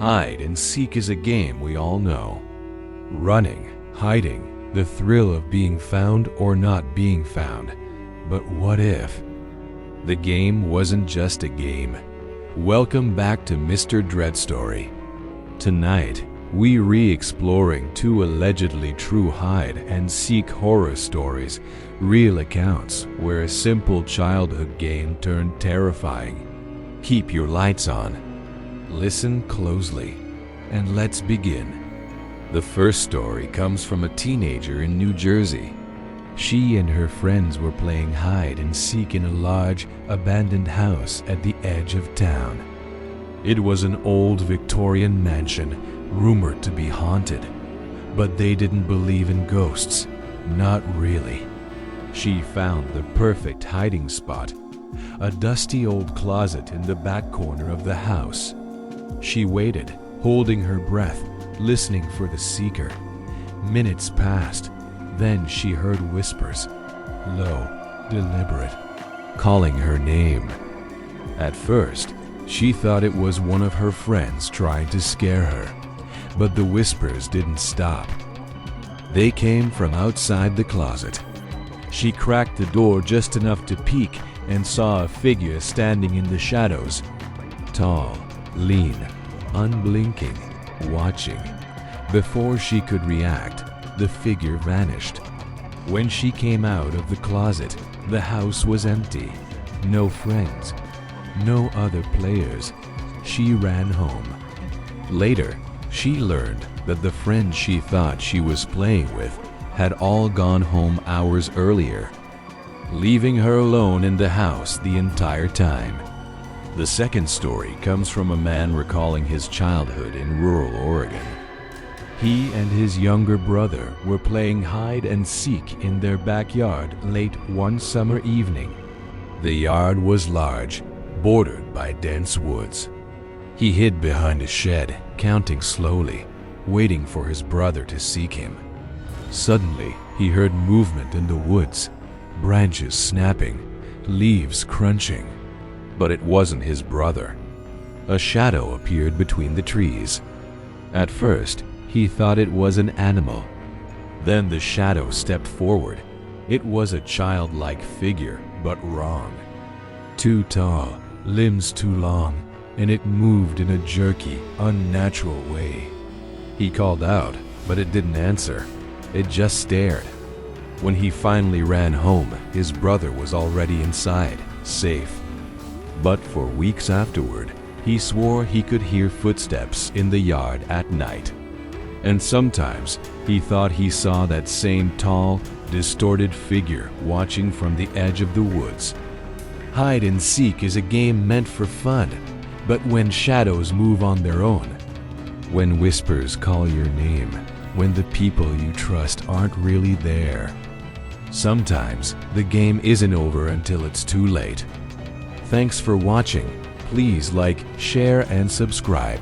Hide and seek is a game we all know. Running, hiding, the thrill of being found or not being found. But what if? The game wasn't just a game. Welcome back to Mr. DreadStory. Tonight, we re-exploring two allegedly true hide and seek horror stories, real accounts where a simple childhood game turned terrifying. Keep your lights on. Listen closely, and let's begin. The first story comes from a teenager in New Jersey. She and her friends were playing hide and seek in a large, abandoned house at the edge of town. It was an old Victorian mansion, rumored to be haunted, but they didn't believe in ghosts, not really. She found the perfect hiding spot, a dusty old closet in the back corner of the house. She waited, holding her breath, listening for the seeker. Minutes passed, then she heard whispers, low, deliberate, calling her name. At first, she thought it was one of her friends trying to scare her, but the whispers didn't stop. They came from outside the closet. She cracked the door just enough to peek and saw a figure standing in the shadows. Tall, lean, unblinking, watching. Before she could react, the figure vanished. When she came out of the closet, the house was empty. No friends, no other players. She ran home. Later, she learned that the friends she thought she was playing with had all gone home hours earlier, leaving her alone in the house the entire time. The second story comes from a man recalling his childhood in rural Oregon. He and his younger brother were playing hide and seek in their backyard late one summer evening. The yard was large, bordered by dense woods. He hid behind a shed, counting slowly, waiting for his brother to seek him. Suddenly, he heard movement in the woods, branches snapping, leaves crunching. But it wasn't his brother. A shadow appeared between the trees. At first, he thought it was an animal. Then the shadow stepped forward. It was a childlike figure, but wrong. Too tall, limbs too long, and it moved in a jerky, unnatural way. He called out, but it didn't answer. It just stared. When he finally ran home, his brother was already inside, safe. But for weeks afterward, he swore he could hear footsteps in the yard at night. And sometimes he thought he saw that same tall, distorted figure watching from the edge of the woods. Hide and seek is a game meant for fun, but when shadows move on their own, when whispers call your name, when the people you trust aren't really there, sometimes the game isn't over until it's too late. Thanks for watching. Please like, share, and subscribe.